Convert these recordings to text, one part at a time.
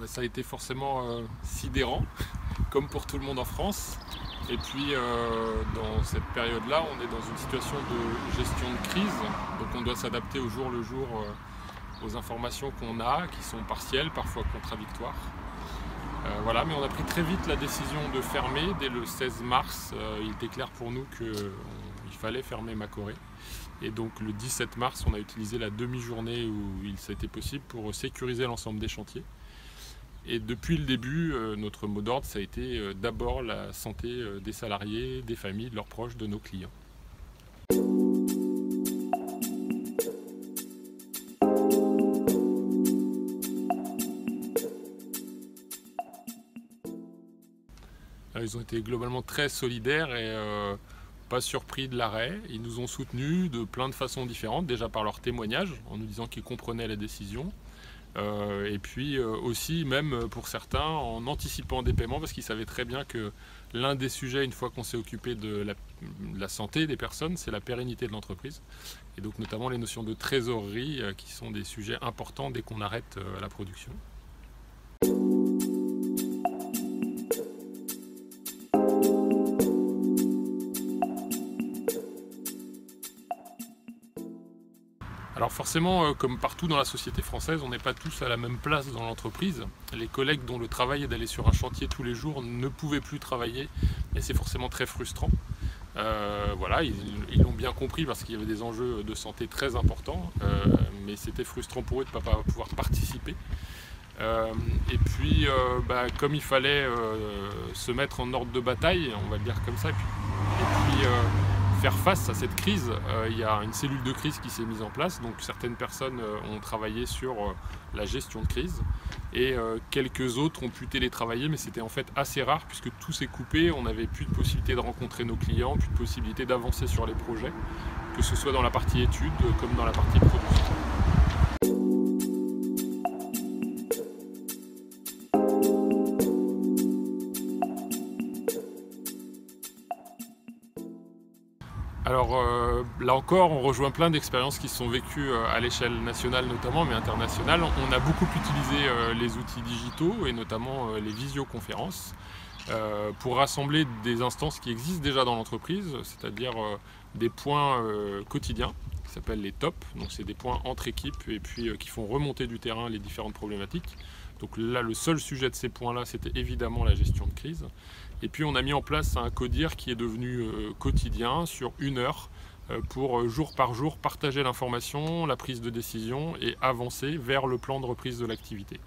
Ça a été forcément sidérant, comme pour tout le monde en France. Et puis dans cette période-là, on est dans une situation de gestion de crise, donc on doit s'adapter au jour le jour aux informations qu'on a, qui sont partielles, parfois contradictoires. Voilà, mais on a pris très vite la décision de fermer. Dès le 16 mars, il était clair pour nous qu'il fallait fermer Macoré. Et donc le 17 mars, on a utilisé la demi-journée où il s'était possible pour sécuriser l'ensemble des chantiers. Et depuis le début, notre mot d'ordre, ça a été d'abord la santé des salariés, des familles, de leurs proches, de nos clients. Alors, ils ont été globalement très solidaires et pas surpris de l'arrêt. Ils nous ont soutenus de plein de façons différentes, déjà par leur témoignage, en nous disant qu'ils comprenaient la décision. Et puis aussi, même pour certains, en anticipant des paiements, parce qu'ils savaient très bien que l'un des sujets, une fois qu'on s'est occupé de la santé des personnes, c'est la pérennité de l'entreprise. Et donc notamment les notions de trésorerie, qui sont des sujets importants dès qu'on arrête la production. Alors forcément, comme partout dans la société française, on n'est pas tous à la même place dans l'entreprise. Les collègues dont le travail est d'aller sur un chantier tous les jours ne pouvaient plus travailler et c'est forcément très frustrant. Voilà, ils l'ont bien compris parce qu'il y avait des enjeux de santé très importants, mais c'était frustrant pour eux de ne pas pouvoir participer. Et puis, comme il fallait se mettre en ordre de bataille, on va le dire comme ça, et puis faire face à cette crise, il y a une cellule de crise qui s'est mise en place. Donc certaines personnes ont travaillé sur la gestion de crise et quelques autres ont pu télétravailler, mais c'était en fait assez rare puisque tout s'est coupé. On n'avait plus de possibilité de rencontrer nos clients, plus de possibilité d'avancer sur les projets, que ce soit dans la partie études comme dans la partie production. Alors là encore, on rejoint plein d'expériences qui se sont vécues à l'échelle nationale notamment, mais internationale. On a beaucoup utilisé les outils digitaux et notamment les visioconférences pour rassembler des instances qui existent déjà dans l'entreprise, c'est-à-dire des points quotidiens qui s'appellent les TOP. Donc c'est des points entre équipes et puis qui font remonter du terrain les différentes problématiques. Donc là, le seul sujet de ces points-là, c'était évidemment la gestion de crise. Et puis on a mis en place un CODIR qui est devenu quotidien sur 1 heure pour jour par jour partager l'information, la prise de décision et avancer vers le plan de reprise de l'activité.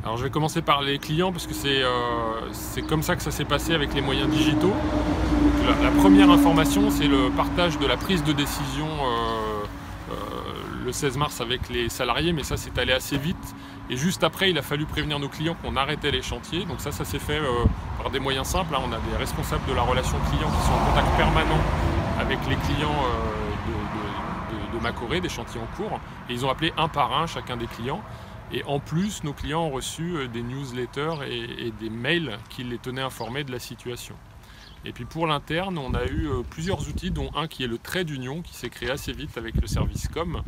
Alors je vais commencer par les clients parce que c'est comme ça que ça s'est passé avec les moyens digitaux. Donc, la première information, c'est le partage de la prise de décision le 16 mars avec les salariés, mais ça s'est allé assez vite. Et juste après, il a fallu prévenir nos clients qu'on arrêtait les chantiers. Donc ça s'est fait par des moyens simples. On a des responsables de la relation client qui sont en contact permanent avec les clients de Macoré, des chantiers en cours. Et ils ont appelé un par un chacun des clients. Et en plus, nos clients ont reçu des newsletters et des mails qui les tenaient informés de la situation. Et puis pour l'interne, on a eu plusieurs outils, dont un qui est le trait d'union, qui s'est créé assez vite avec le service com,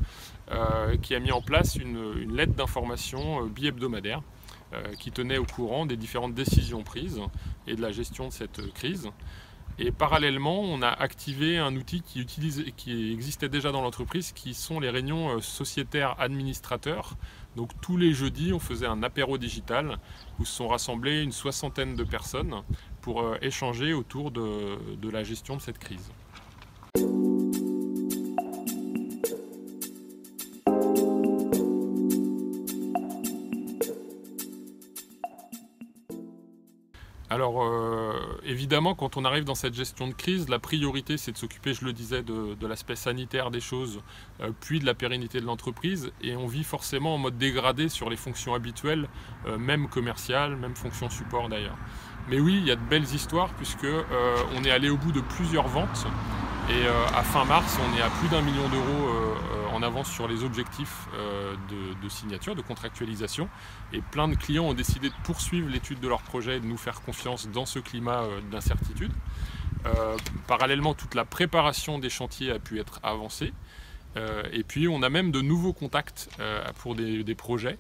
qui a mis en place une lettre d'information bi-hebdomadaire qui tenait au courant des différentes décisions prises et de la gestion de cette crise. Et parallèlement, on a activé un outil qui existait déjà dans l'entreprise, qui sont les réunions sociétaires administrateurs. Donc tous les jeudis, on faisait un apéro digital où se sont rassemblées une 60aine de personnes pour échanger autour de la gestion de cette crise. Alors évidemment, quand on arrive dans cette gestion de crise, la priorité c'est de s'occuper, je le disais, de l'aspect sanitaire des choses, puis de la pérennité de l'entreprise. Et on vit forcément en mode dégradé sur les fonctions habituelles, même commerciales, même fonctions support d'ailleurs. Mais oui, il y a de belles histoires puisque on est allé au bout de plusieurs ventes. Et à fin mars, on est à plus d'1 million d'euros en avance sur les objectifs de signature, de contractualisation. Et plein de clients ont décidé de poursuivre l'étude de leur projet et de nous faire confiance dans ce climat d'incertitude. Parallèlement, toute la préparation des chantiers a pu être avancée. Et puis on a même de nouveaux contacts pour des projets.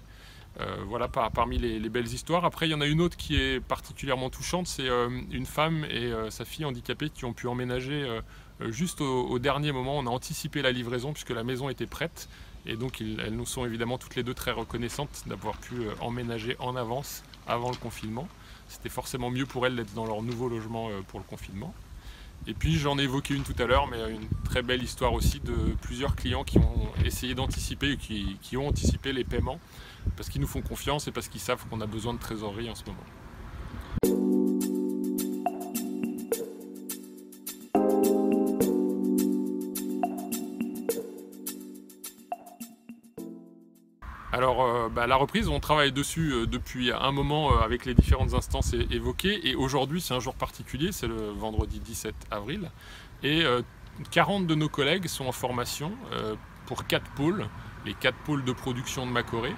Voilà parmi les belles histoires. Après, il y en a une autre qui est particulièrement touchante, c'est une femme et sa fille handicapée qui ont pu emménager juste au dernier moment. On a anticipé la livraison puisque la maison était prête et donc elles nous sont évidemment toutes les deux très reconnaissantes d'avoir pu emménager en avance avant le confinement. C'était forcément mieux pour elles d'être dans leur nouveau logement pour le confinement. Et puis j'en ai évoqué une tout à l'heure, mais une très belle histoire aussi de plusieurs clients qui ont essayé d'anticiper, qui ont anticipé les paiements, parce qu'ils nous font confiance et parce qu'ils savent qu'on a besoin de trésorerie en ce moment. Alors la reprise, on travaille dessus depuis un moment avec les différentes instances évoquées et aujourd'hui c'est un jour particulier, c'est le vendredi 17 avril et 40 de nos collègues sont en formation pour 4 pôles, les 4 pôles de production de Macoré,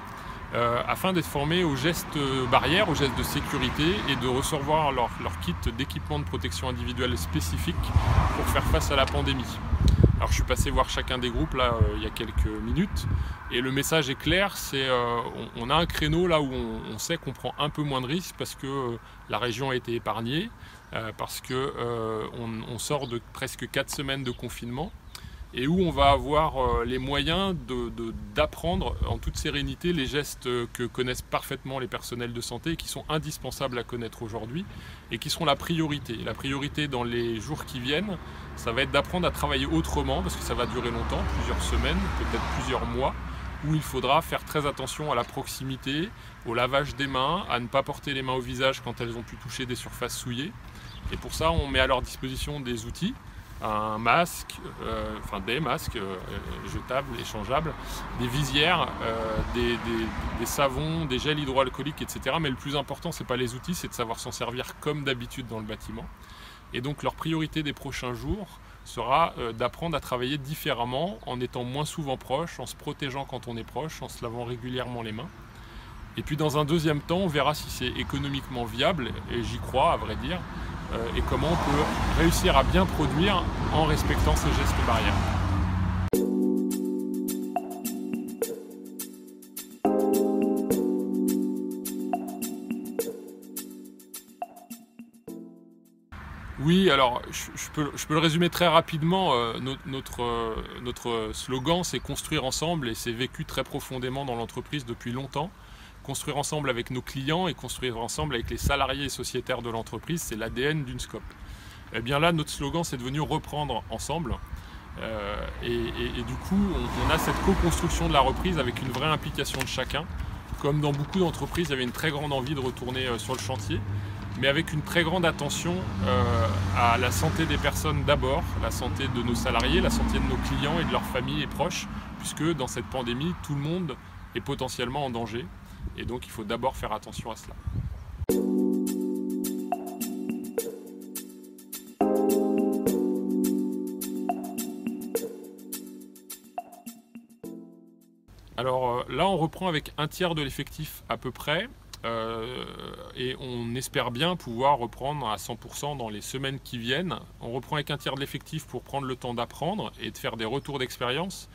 afin d'être formés aux gestes barrières, aux gestes de sécurité et de recevoir leur kit d'équipement de protection individuelle spécifique pour faire face à la pandémie. Alors je suis passé voir chacun des groupes là il y a quelques minutes et le message est clair, c'est on a un créneau là où on sait qu'on prend un peu moins de risques parce que la région a été épargnée, parce que on sort de presque 4 semaines de confinement et où on va avoir les moyens d'apprendre en toute sérénité les gestes que connaissent parfaitement les personnels de santé et qui sont indispensables à connaître aujourd'hui et qui seront la priorité. La priorité dans les jours qui viennent, ça va être d'apprendre à travailler autrement parce que ça va durer longtemps, plusieurs semaines, peut-être plusieurs mois, où il faudra faire très attention à la proximité, au lavage des mains, à ne pas porter les mains au visage quand elles ont pu toucher des surfaces souillées. Et pour ça, on met à leur disposition des outils, un masque, des masques jetables, échangeables, des visières, des savons, des gels hydroalcooliques, etc. Mais le plus important, c'est pas les outils, c'est de savoir s'en servir comme d'habitude dans le bâtiment. Et donc leur priorité des prochains jours sera d'apprendre à travailler différemment, en étant moins souvent proche, en se protégeant quand on est proche, en se lavant régulièrement les mains. Et puis dans un deuxième temps, on verra si c'est économiquement viable, et j'y crois à vrai dire, et comment on peut réussir à bien produire en respectant ces gestes barrières. Oui, alors je peux le résumer très rapidement. Notre slogan, c'est construire ensemble et c'est vécu très profondément dans l'entreprise depuis longtemps. Construire ensemble avec nos clients et construire ensemble avec les salariés et sociétaires de l'entreprise, c'est l'ADN d'Unscope. Et bien là, notre slogan, c'est devenu reprendre ensemble. Et du coup, on a cette co-construction de la reprise avec une vraie implication de chacun. Comme dans beaucoup d'entreprises, il y avait une très grande envie de retourner sur le chantier, mais avec une très grande attention à la santé des personnes d'abord, la santé de nos salariés, la santé de nos clients et de leurs familles et proches, puisque dans cette pandémie, tout le monde est potentiellement en danger. Et donc il faut d'abord faire attention à cela. Alors là on reprend avec un tiers de l'effectif à peu près et on espère bien pouvoir reprendre à 100% dans les semaines qui viennent. On reprend avec un tiers de l'effectif pour prendre le temps d'apprendre et de faire des retours d'expérience.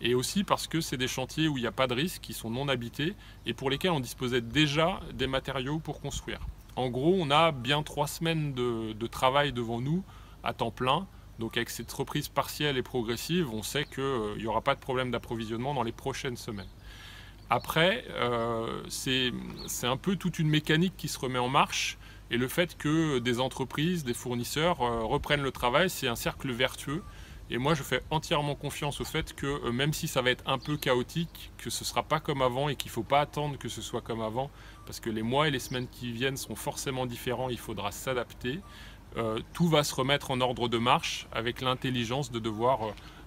Et aussi parce que c'est des chantiers où il n'y a pas de risque, qui sont non habités et pour lesquels on disposait déjà des matériaux pour construire. En gros, on a bien 3 semaines de travail devant nous à temps plein. Donc avec cette reprise partielle et progressive, on sait qu'il n'y aura pas de problème d'approvisionnement dans les prochaines semaines. Après, c'est un peu toute une mécanique qui se remet en marche et le fait que des entreprises, des fournisseurs reprennent le travail, c'est un cercle vertueux. Et moi, je fais entièrement confiance au fait que même si ça va être un peu chaotique, que ce ne sera pas comme avant et qu'il ne faut pas attendre que ce soit comme avant, parce que les mois et les semaines qui viennent sont forcément différents, il faudra s'adapter. Tout va se remettre en ordre de marche avec l'intelligence de devoir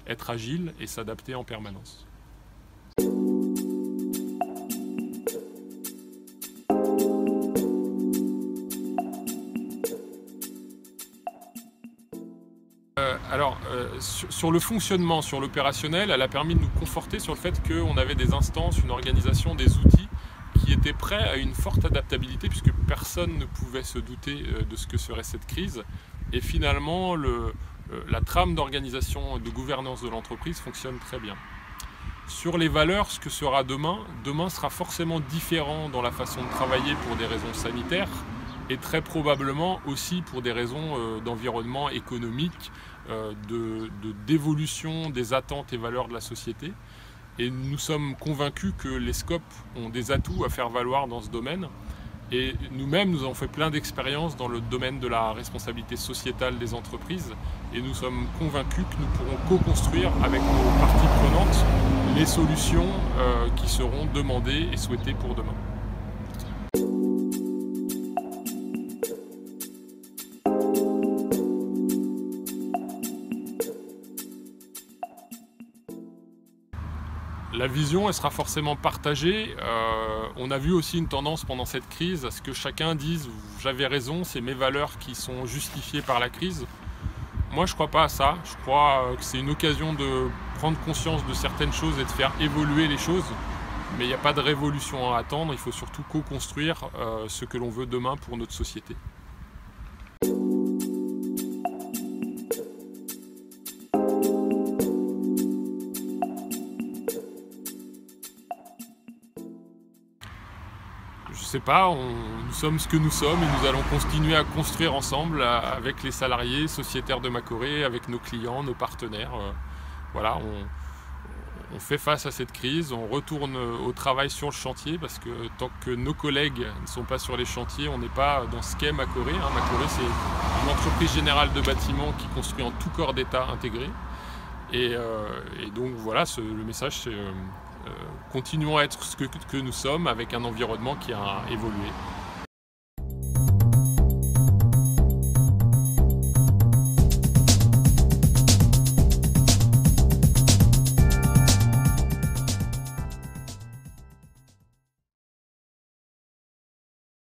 être agile et s'adapter en permanence. Sur le fonctionnement, sur l'opérationnel, elle a permis de nous conforter sur le fait qu'on avait des instances, une organisation, des outils qui étaient prêts à une forte adaptabilité, puisque personne ne pouvait se douter de ce que serait cette crise. Et finalement, la trame d'organisation et de gouvernance de l'entreprise fonctionne très bien. Sur les valeurs, ce que sera demain sera forcément différent dans la façon de travailler pour des raisons sanitaires, et très probablement aussi pour des raisons d'environnement économique, d'évolution des attentes et valeurs de la société. Et nous sommes convaincus que les SCOP ont des atouts à faire valoir dans ce domaine. Et nous-mêmes, nous avons fait plein d'expériences dans le domaine de la responsabilité sociétale des entreprises. Et nous sommes convaincus que nous pourrons co-construire avec nos parties prenantes les solutions qui seront demandées et souhaitées pour demain. La vision, elle sera forcément partagée. On a vu aussi une tendance pendant cette crise à ce que chacun dise « j'avais raison, c'est mes valeurs qui sont justifiées par la crise ». Moi, je ne crois pas à ça. Je crois que c'est une occasion de prendre conscience de certaines choses et de faire évoluer les choses. Mais il n'y a pas de révolution à attendre. Il faut surtout co-construire ce que l'on veut demain pour notre société. Je sais pas, nous sommes ce que nous sommes et nous allons continuer à construire ensemble avec les salariés sociétaires de Macoré, avec nos clients, nos partenaires. Voilà, on fait face à cette crise, on retourne au travail sur le chantier parce que tant que nos collègues ne sont pas sur les chantiers, on n'est pas dans ce qu'est Macoré. Macoré, c'est une entreprise générale de bâtiments qui construit en tout corps d'État intégré. Et donc voilà, le message c'est continuons à être ce que nous sommes avec un environnement qui a évolué.